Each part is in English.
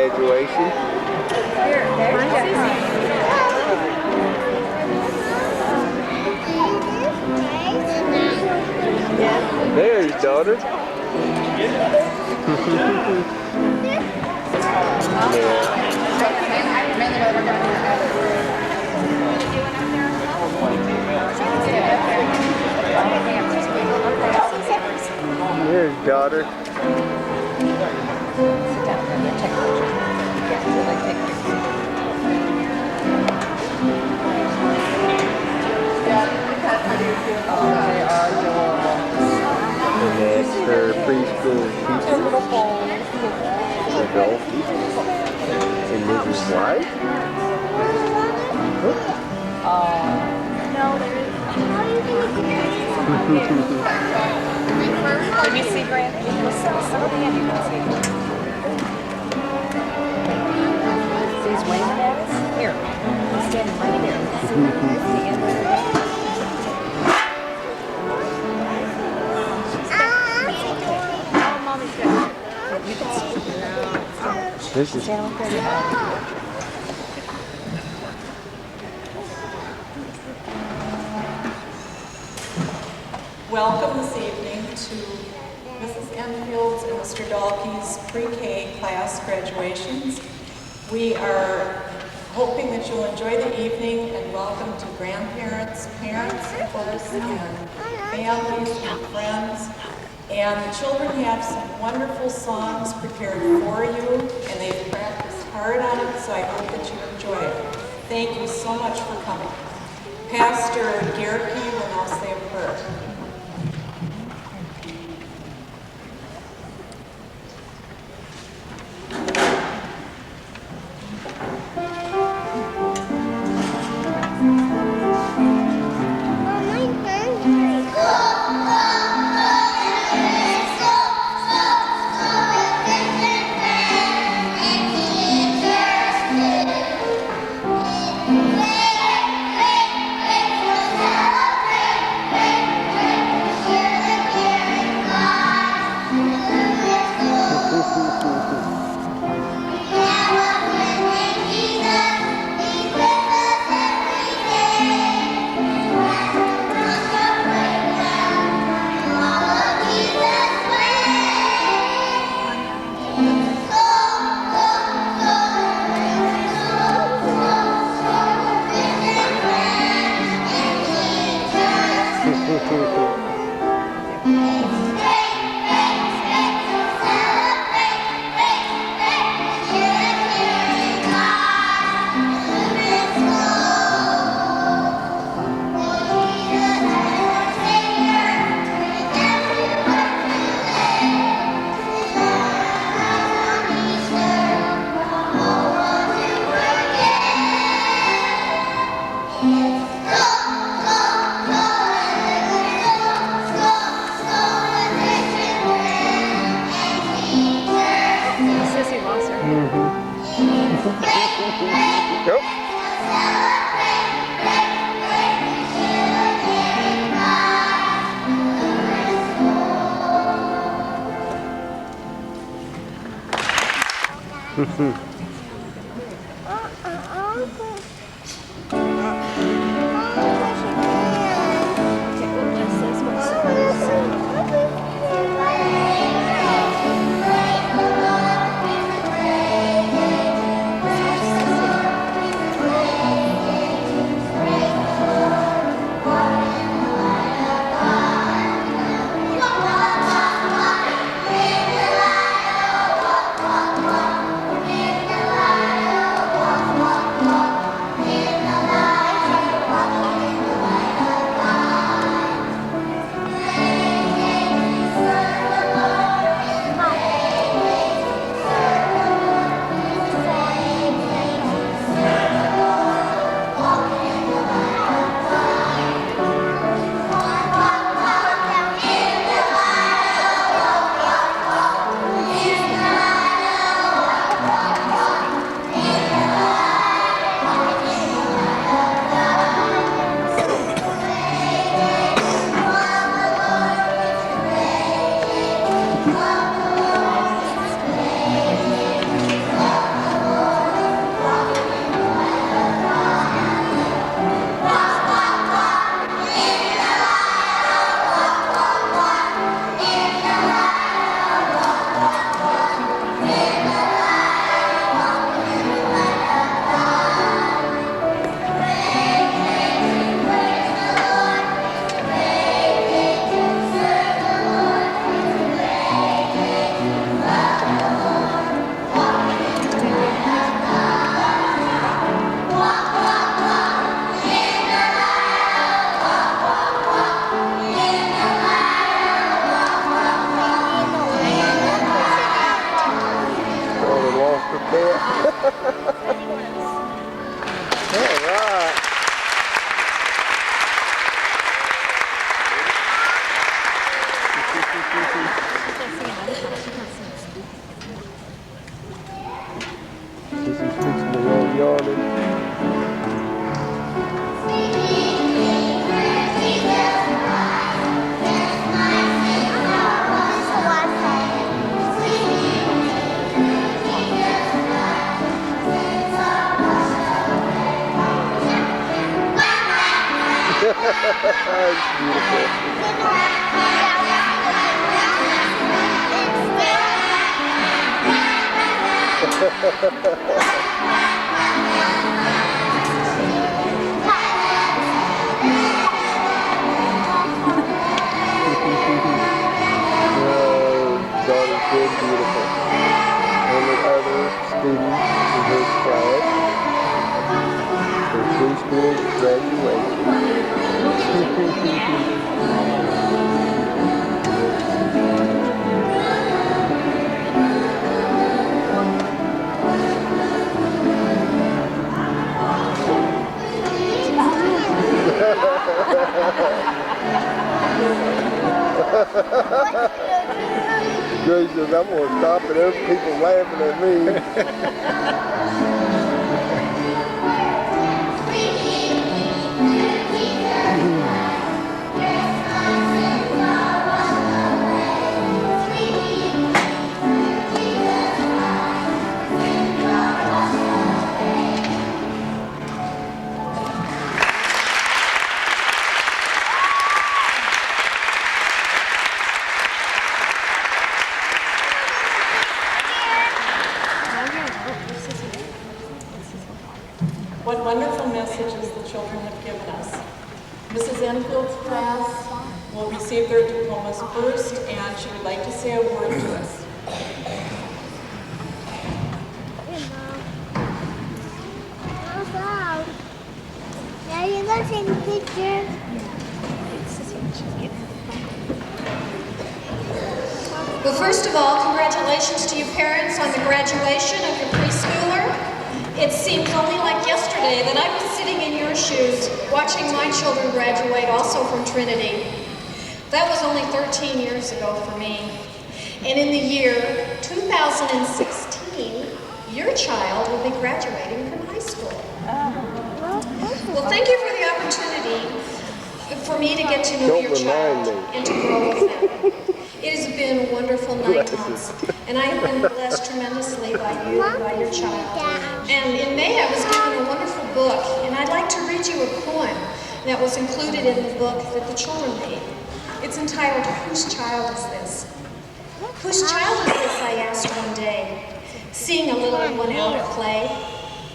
graduation. There's daughter. There's daughter. And that's her preschool teacher. Adult. And Mrs. White. No, there isn't. Let me see, Grant. Some of the end you can see. See, he's waving at us. Here. He's standing right there. See the end of it? Oh, Mommy's good. You can see. This is Welcome this evening to Mrs. Enfield's and Mr. Dahlke's pre-K class graduations. We are hoping that you'll enjoy the evening and welcome to grandparents, parents, of course, and families and friends. And the children have some wonderful songs prepared for you, and they've practiced hard on it, so I hope that you enjoy it. Thank you so much for coming. Pastor Gerke will now say a prayer. All right. This is fixing to roll yawning. It's beautiful. Daughter's good, beautiful. And the other students in his class for preschool graduation. Grace says, I'm going to stop it. There's people laughing at me. What wonderful messages the children have given us. Mrs. Enfield's class will receive their diplomas first, and she would like to say a word to us. Now you're going to take a picture. Well, first of all, congratulations to you parents on the graduation of your preschooler. It seems only like yesterday that I was sitting in your shoes watching my children graduate also from Trinity. That was only 13 years ago for me. And in the year 2016, your child will be graduating from high school. Well, thank you for the opportunity for me to get to know your child and to grow with them. It has been a wonderful 9 months, and I have been blessed tremendously by you and by your child. And in May, I was given a wonderful book, and I'd like to read you a poem that was included in the book that the children made. It's entitled, Whose Child Is This? Whose child is this, I asked one day, seeing a little one out at play.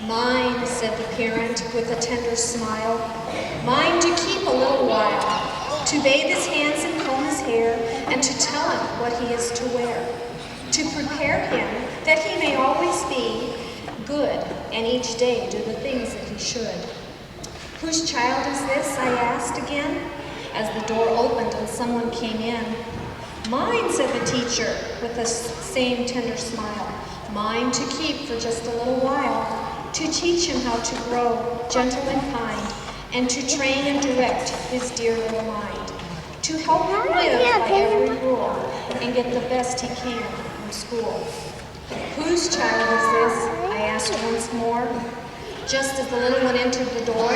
Mine, said the parent with a tender smile, mine to keep a little while, to bathe his hands and comb his hair, and to tell him what he is to wear, to prepare him that he may always be good, and each day do the things that he should. Whose child is this, I asked again, as the door opened and someone came in. Mine, said the teacher with the same tender smile, mine to keep for just a little while, to teach him how to grow gentle and kind, and to train and direct his dear little mind, to help him live by every rule and get the best he can from school. Whose child is this? I asked once more, just as the little one entered the door.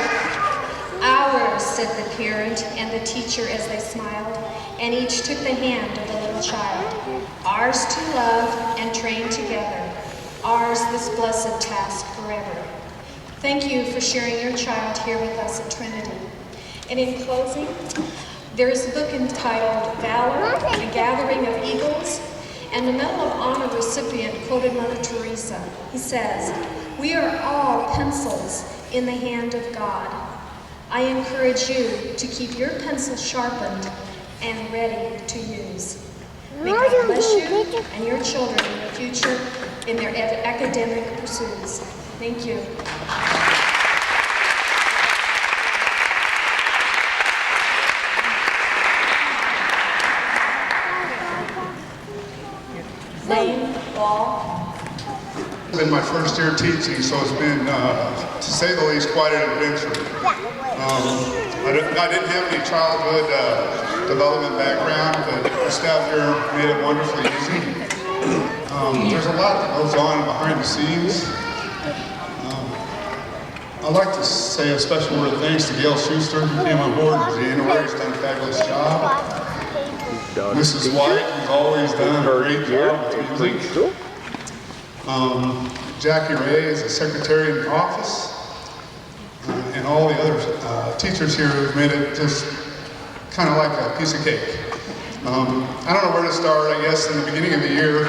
Ours, said the parent and the teacher as they smiled, and each took the hand of the little child. Ours to love and train together. Ours this blessed task forever. Thank you for sharing your child here with us at Trinity. And in closing, there is a book entitled Valor, A Gathering of Eagles, and the Medal of Honor recipient quoted Mother Teresa. He says, we are all pencils in the hand of God. I encourage you to keep your pencil sharpened and ready to use. May God bless you and your children in the future in their academic pursuits. Thank you. Name, ball. been my first year teaching, so it's been, to say the least, quite an adventure. I didn't have any childhood development background, but the staff here made it wonderfully easy. There's a lot that goes on behind the scenes. I'd like to say a special word of thanks to Gail Schuster, who came on board in January. She's done a fabulous job. Mrs. White, who's always done a great job with music. Jackie Ray is the secretary in the office. And all the other teachers here who've made it just kind of like a piece of cake. I don't know where to start. I guess in the beginning of the year,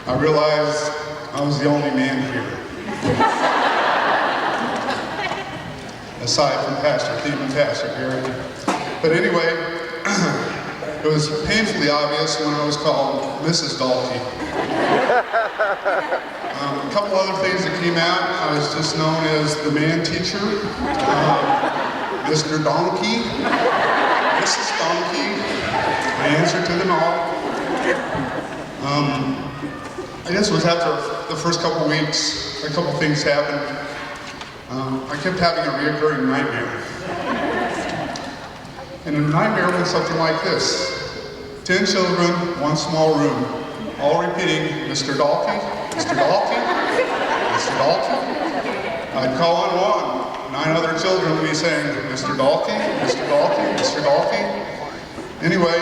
I realized I was the only man here. Aside from Pastor Keith and Pastor Gary. But anyway, it was painfully obvious when I was called Mrs. Dalkey. A couple other things that came out. I was just known as the man teacher, Mr. Donkey, Mrs. Donkey. I answered to them all. I guess it was after the first couple weeks, a couple things happened. I kept having a reoccurring nightmare. And a nightmare went something like this. 10 children, one small room, all repeating, Mr. Dalkey, Mr. Dalkey, Mr. Dalkey. I'd call on one. 9 other children would be saying, Mr. Dalkey, Mr. Dalkey, Mr. Dalkey. Anyway,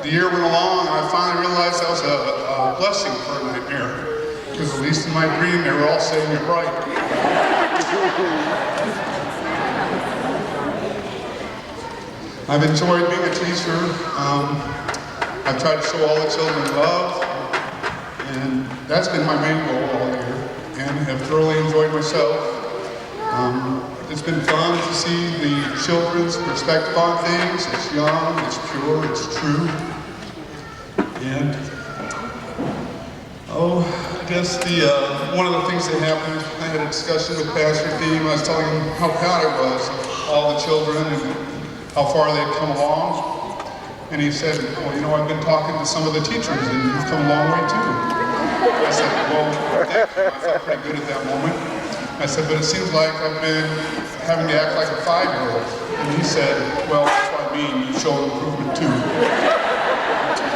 the year went along, and I finally realized that was a blessing for a nightmare. Because at least in my dream, they were all saying it right. I've enjoyed being a teacher. I've tried to show all the children love, and that's been my main goal all year, and have thoroughly enjoyed myself. It's been fun to see the children's perspective on things. It's young, it's pure, it's true. And I guess one of the things that happened, I had a discussion with Pastor Dean. I was telling him how proud I was of all the children and how far they've come along. And he said, well, you know, I've been talking to some of the teachers and you've come a long way too. I said, well, thank you. I felt pretty good at that moment. I said, but it seems like I've been having to act like a 5-year-old. And he said, well, that's what I mean, you show improvement too.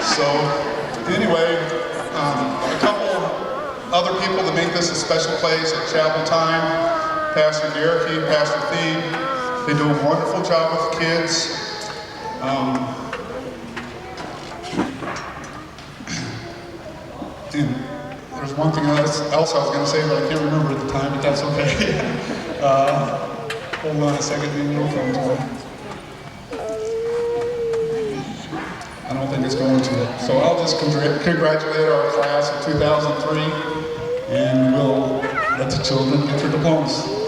So, anyway, a couple other people that make this a special place at chapel time, Pastor Derek, Pastor Thiem, they do a wonderful job with the kids. And there's one thing else I was going to say, but I can't remember at the time, but that's okay. Hold on a second, maybe it'll come to me. I don't think it's going to. So I'll just congratulate our class of 2003, and we'll let the children get their diplomas.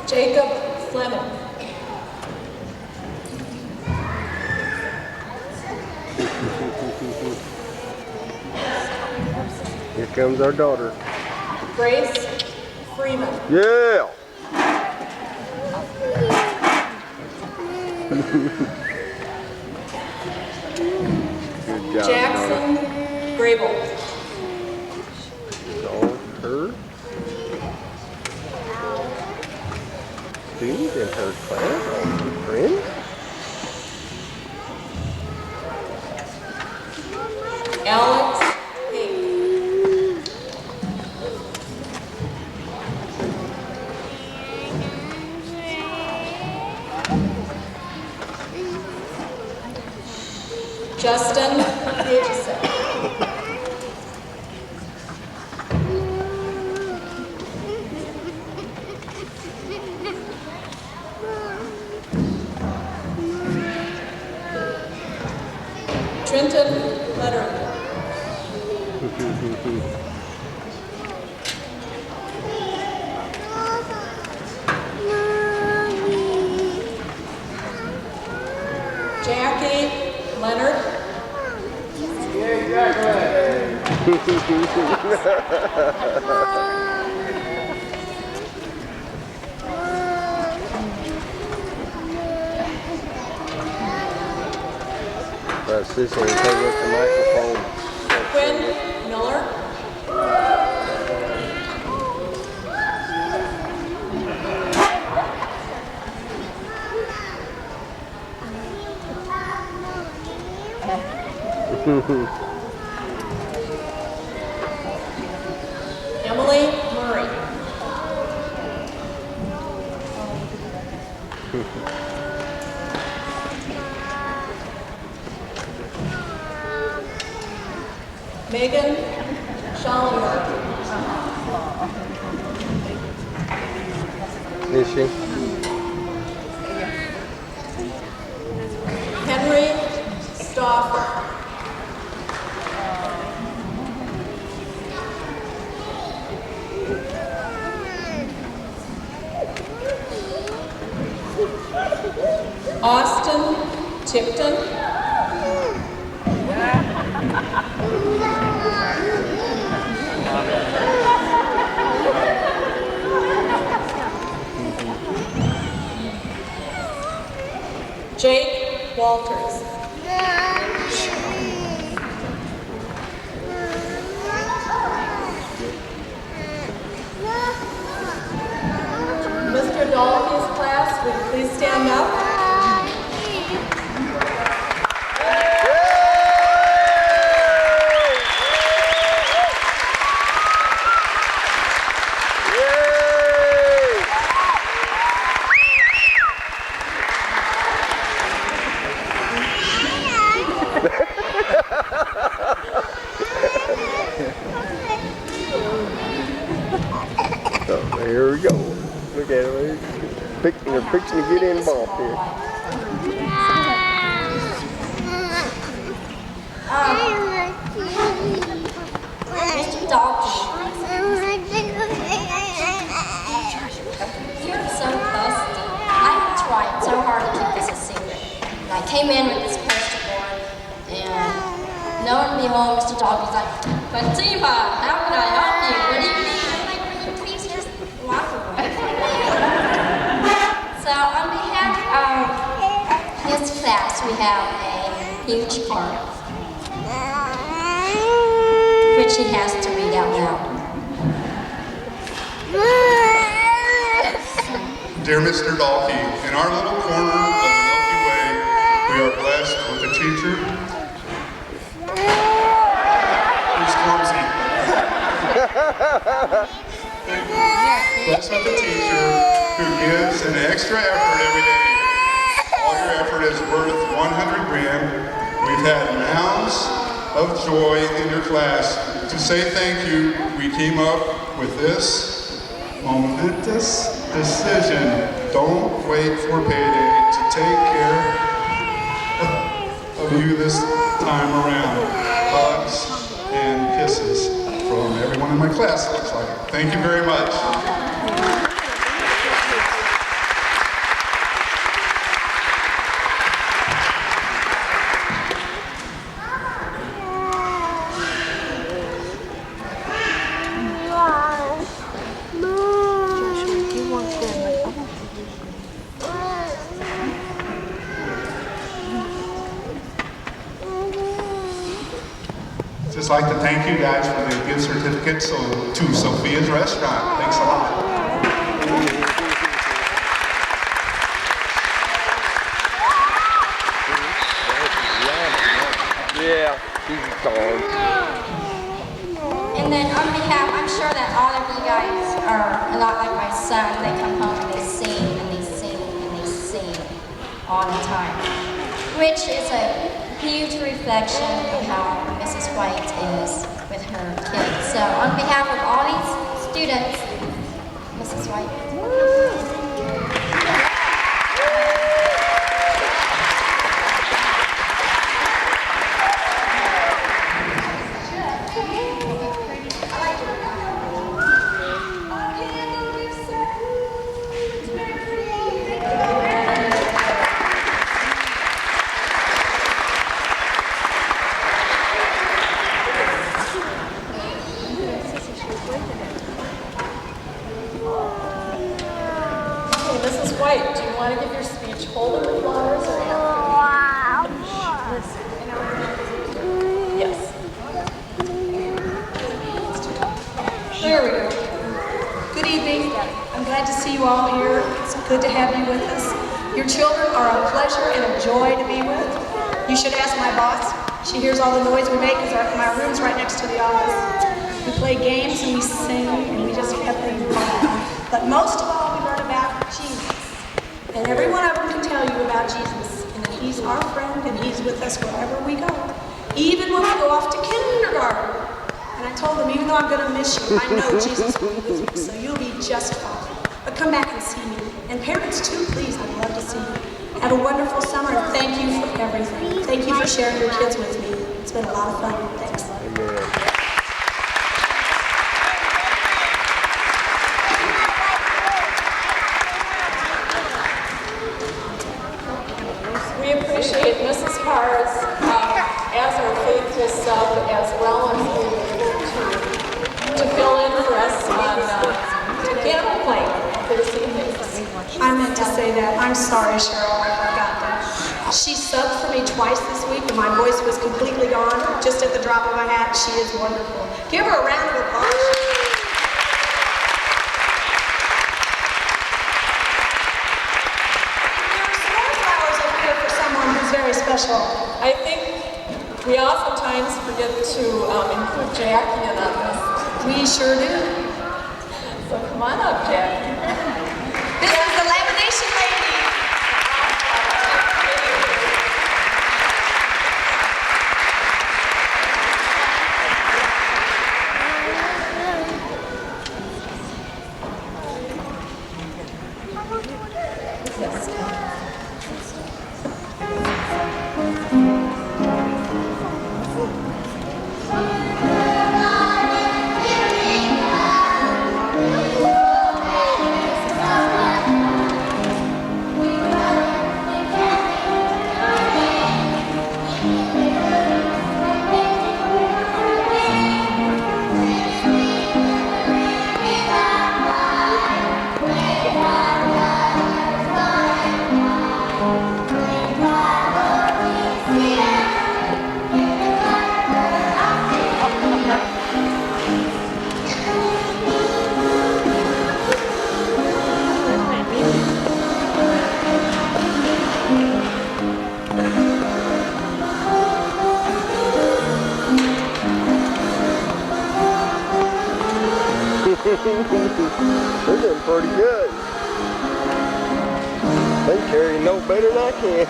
Jacob Fleming. Here comes our daughter. Grace Freeman. Yeah! Good job, Jackson Grable. It's all her. Students in her class, all her friends. Alex Pink. Justin, the age of 7. Trenton Letter. Jackie Leonard. That's this one. Take with the microphone. Quinn Miller. Emily Murray. Megan Schallenberg. Is she? Henry Stauffer. Austin Tipton. Jake Walters. Mr. Dolphy's class, would you please stand up? So here we go. Look at it. They're fixing to get involved here. Mr. Dalton, you're so busty. I tried so hard to keep this a secret. And I came in with this poster board, and lo and behold, Mr. Dalton's like, Fatima, how can I help you? What do you need? I'm like, will you please just walk away from me? So on behalf of his class, we have a huge card, which he has to read out loud. Dear Mr. Dalkey, in our little corner of the Milky Way, we are blessed with a teacher who's clumsy. Blessed with a teacher who gives an extra effort every day. All your effort is worth 100 grand. We've had mounds of joy in your class. To say thank you, we came up with this momentous decision. Don't wait for payday to take care of you this time around. Hugs and kisses from everyone in my class, looks like. Thank you very much. Just like to thank you guys for the gift certificates to Sophia's Restaurant. Thanks a lot. Yeah, she's gone. And then on behalf, I'm sure that all of you guys are a lot like my son. They come home and they sing and they sing and they sing all the time, which is a huge reflection of how Mrs. White is with her kids. So on behalf of all these students, Mrs. White. Mrs. White, do you want to give your speech holding the flowers or after? Yes. There we go. Good evening. I'm glad to see you all here. It's good to have you with us. Your children are a pleasure and a joy to be with. You should ask my boss. She hears all the noise we make because my room's right next to the office. We play games and we sing and we just have things fun. But most of all, we learn about Jesus. And every one of them can tell you about Jesus. And that he's our friend and he's with us wherever we go. Even when we go off to kindergarten. And I told them, even though I'm going to miss you, I know Jesus will be with you, so you'll be just fine. But come back and see me. And parents too, please, I'd love to see you. Have a wonderful summer and thank you for everything. Thank you for sharing your kids with me. It's been a lot of fun. Thanks. Amen. We appreciate Mrs. Carr's as our faithful sub, as well as to fill in for us on piano playing this evening. I meant to say that. I'm sorry, Cheryl, I forgot that. She subbed for me twice this week and my voice was completely gone. Just at the drop of a hat, she is wonderful. Give her a round of applause. Very special. I think we oftentimes forget to include Jackie in on this. We sure do. So come on up, Jackie. This is the lamination lady. They're doing pretty good. They carry no better than I can.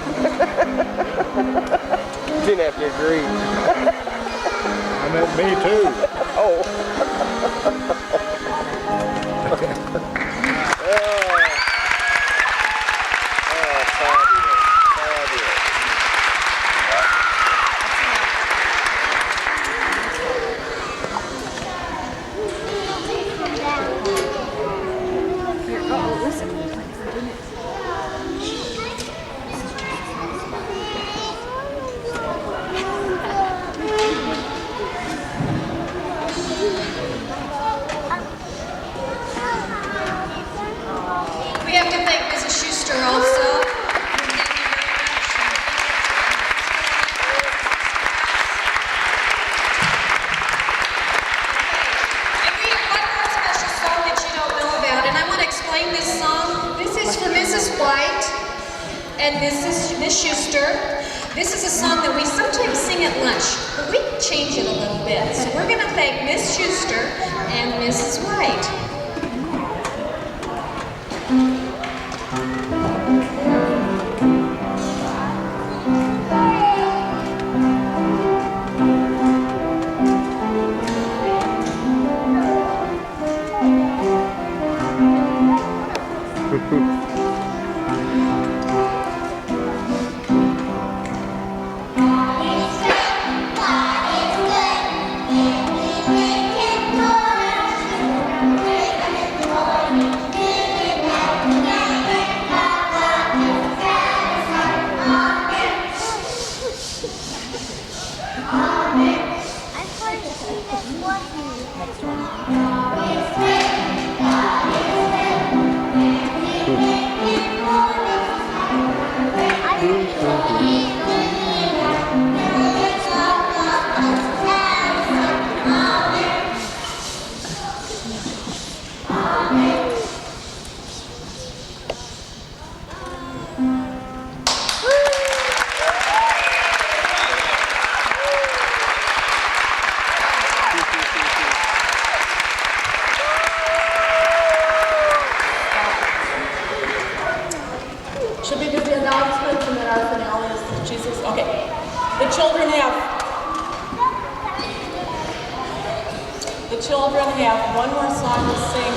You didn't have to agree. I meant me too. Oh. We have to thank Mrs. Schuster also. And we have one more special song that you don't know about, and I want to explain this song. This is for Mrs. White and Mrs. Miss Schuster. This is a song that we sometimes sing at lunch, but we can change it a little bit. So we're going to thank Miss Schuster and Mrs. White. Should we do the announcements and then our finale is Jesus? Okay. The children have one more song to sing.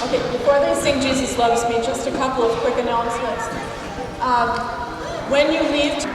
Okay, before they sing Jesus Loves Me, just a couple of quick announcements. When you leave...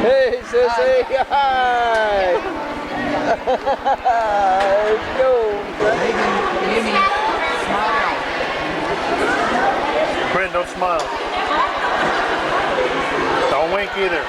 Hey, sissy, hi! Let's go. Brent, don't smile. Don't wink either.